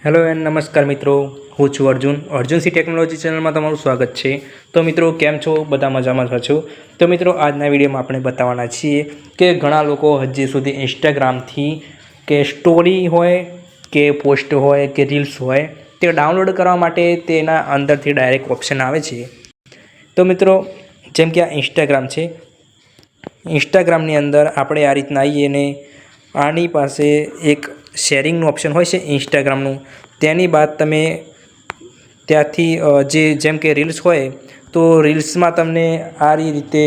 Hello and નમસ્કાર મિત્રો, હું છું અર્જુન સી ટેકનોલોજી ચેનલમાં તમારું સ્વાગત છે। તો મિત્રો કેમ છો? બધા મજામાં છો? તો મિત્રો આજના વિડીયોમાં આપણે બતાવવાના છીએ કે ઘણા લોકો હજી સુધી ઇન્સ્ટાગ્રામથી કે સ્ટોરી હોય કે પોસ્ટ હોય કે રીલ્સ હોય તે ડાઉનલોડ કરવા માટે તેના અંદરથી ડાયરેક્ટ ઓપ્શન આવે છે। તો મિત્રો જેમ કે આ ઇન્સ્ટાગ્રામ છે, ઇન્સ્ટાગ્રામની અંદર આપણે આ રીતના આવીએ ને આની પાસે એક શેરિંગનું ઓપ્શન હોય છે ઇન્સ્ટાગ્રામનું। તેની બાદ તમે ત્યાંથી જેમ કે રીલ્સ હોય તો રીલ્સમાં તમને આ રીતે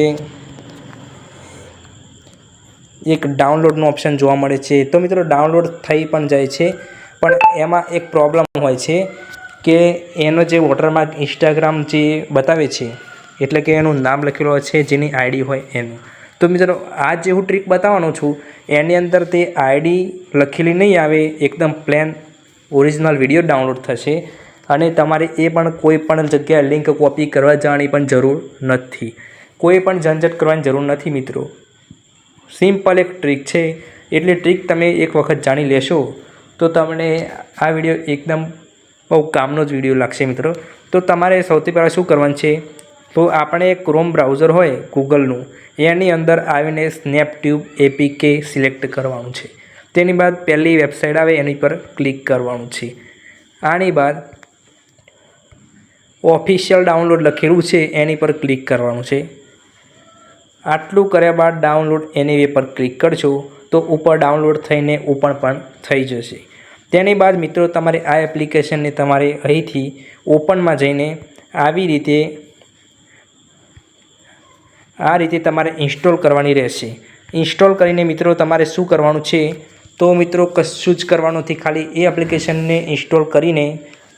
એક ડાઉનલોડનું ઓપ્શન જોવા મળે છે। તો મિત્રો ડાઉનલોડ થઈ પણ જાય છે, પણ એમાં એક પ્રોબ્લેમ હોય છે કે એનો જે વોટરમાર્ક ઇન્સ્ટાગ્રામ જે બતાવે છે, એટલે કે એનું નામ લખેલું હોય છે, જેની આઈડી હોય એનું। તો મિત્રો આ જે હું ટ્રીક બતાવવાનો છું એની અંદર તે આઈડી લખેલી નહીં આવે, એકદમ પ્લેન ઓરિજિનલ વિડીયો ડાઉનલોડ થશે અને તમારે એ પણ કોઈ પણ જગ્યાએ લિંક કોપી કરવા જવાની પણ જરૂર નથી, કોઈ પણ ઝંઝટ કરવાની જરૂર નથી મિત્રો। સિમ્પલ એક ટ્રીક છે, એટલે ટ્રીક તમે એક વખત જાણી લેશો તો તમને આ વિડીયો એકદમ બહુ કામનો જ વિડીયો લાગશે મિત્રો। તો તમારે સૌથી પહેલાં શું કરવાનું છે, તો આપણે ક્રોમ બ્રાઉઝર હોય ગૂગલનું, એની અંદર આવીને સ્નેપટ્યુબ એપીકે સિલેક્ટ કરવાનું છે। તેની બાદ પહેલી વેબસાઇટ આવે એની પર ક્લિક કરવાનું છે। આની બાદ ઓફિશિયલ ડાઉનલોડ લખેલું છે એની પર ક્લિક કરવાનું છે। આટલું કર્યા બાદ ડાઉનલોડ એની પર ક્લિક કરશો તો ઉપર ડાઉનલોડ થઈને ઓપન પણ થઈ જશે। તેની બાદ મિત્રો તમારે આ એપ્લિકેશનને તમારે અહીંથી ઓપનમાં જઈને આ રીતે તમારે ઇન્સ્ટોલ કરવાની રહેશે। ઇન્સ્ટોલ કરીને મિત્રો તમારે શું કરવાનું છે, તો મિત્રો કશું જ કરવાનું નથી, ખાલી એ એપ્લિકેશનને ઇન્સ્ટોલ કરીને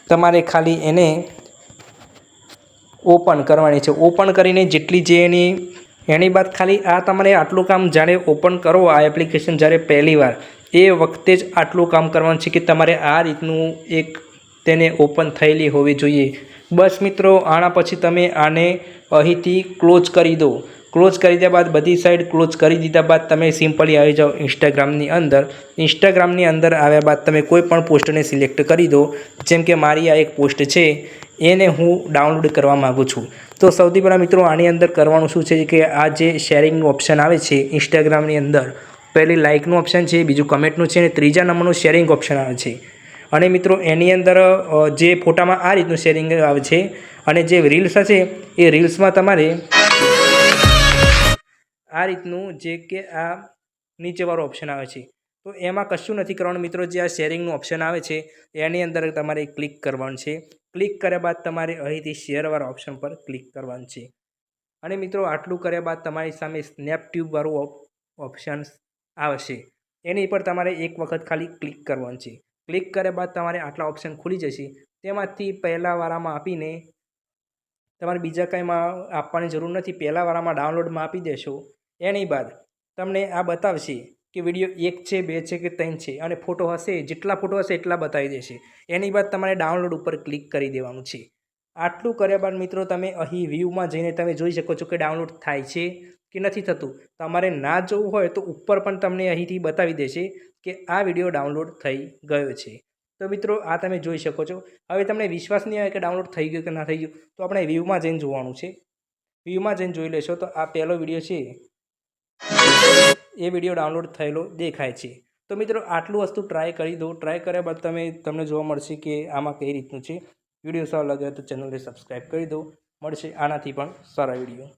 તમારે ખાલી એને ઓપન કરવાની છે। ઓપન કરીને જેટલી જે એની બાદ ખાલી આ તમારે આટલું કામ જ્યારે ઓપન કરો આ એપ્લિકેશન જ્યારે પહેલી વાર, એ વખતે જ આટલું કામ કરવાનું છે કે તમારે આ રીતનું એક તેને ઓપન થયેલી હોવી જોઈએ। બસ મિત્રો આના પછી તમે આને અહીંથી ક્લોઝ કરી દો। ક્લોઝ કરી દીધા બાદ બધી સાઈડ ક્લોઝ કરી દીધા બાદ તમે સિમ્પલી આવી જાઓ ઇન્સ્ટાગ્રામની અંદર। ઇન્સ્ટાગ્રામની અંદર આવ્યા બાદ તમે કોઈ પણ પોસ્ટને સિલેક્ટ કરી દો, જેમ કે મારી આ એક પોસ્ટ છે એને હું ડાઉનલોડ કરવા માગું છું। તો સૌથી પહેલાં મિત્રો આની અંદર કરવાનું શું છે કે આ જે શેરિંગનું ઓપ્શન આવે છે ઇન્સ્ટાગ્રામની અંદર, પહેલી લાઇકનું ઓપ્શન છે, બીજું કમેન્ટનું છે અને ત્રીજા નંબરનું શેરિંગ ઓપ્શન આવે છે। અને મિત્રો એની અંદર જે ફોટામાં આ રીતનું શેરિંગ આવે છે અને જે રીલ્સ હશે એ રીલ્સમાં તમારે આ રીતનું જે કે આ નીચેવાળો ઓપ્શન આવે છે, તો એમાં કશું નથી કરવાનું મિત્રો। જે આ શેરિંગનું ઓપ્શન આવે છે એની અંદર તમારે ક્લિક કરવાનું છે। ક્લિક કર્યા બાદ તમારે અહીંથી શેરવાળા ઓપ્શન પર ક્લિક કરવાનું છે। અને મિત્રો આટલું કર્યા બાદ તમારી સામે સ્નેપટ્યુબવાળું ઓપ્શન આવશે, એની પર તમારે એક વખત ખાલી ક્લિક કરવાનું છે। ક્લિક કર્યા બાદ તમારે આટલા ઓપ્શન ખુલી જશે, તેમાંથી પહેલા વાળામાં આપીને તમારે બીજા કંઈમાં આપવાની જરૂર નથી, પહેલા વાળામાં ડાઉનલોડમાં આપી દેશો। એની બાદ તમને આ બતાવશે કે વિડીયો 1 છે, 2 છે કે 3 છે, અને ફોટો હશે, જેટલા ફોટો હશે એટલા બતાવી દેશે। એની બાદ તમારે ડાઉનલોડ ઉપર ક્લિક કરી દેવાનું છે। આટલું કર્યા બાદ મિત્રો તમે અહીં વ્યૂમાં જઈને તમે જોઈ શકો છો કે ડાઉનલોડ થાય છે કે નથી થતું। તમારે ના જોવું હોય તો ઉપર પણ તમને અહીંથી બતાવી દેશે કે આ વિડીયો ડાઉનલોડ થઈ ગયો છે। તો મિત્રો આ તમે જોઈ શકો છો। હવે તમને વિશ્વાસ નહીં આવે કે ડાઉનલોડ થઈ ગયું કે ના થઈ ગયું, તો આપણે વ્યૂમાં જઈને જોવાનું છે। વ્યૂમાં જઈને જોઈ લેશો તો આ પહેલો વિડીયો છે, એ વિડીયો ડાઉનલોડ થયેલો દેખાય છે। તો મિત્રો આટલું વસ્તુ ટ્રાય કરી દો। ટ્રાય કર્યા બાદ તમને જોવા મળશે કે આમાં કઈ રીતનું છે। વિડીયો સારો લાગે તો ચેનલને સબસ્ક્રાઈબ કરી દો। મળશે આનાથી પણ સારા વિડીયો।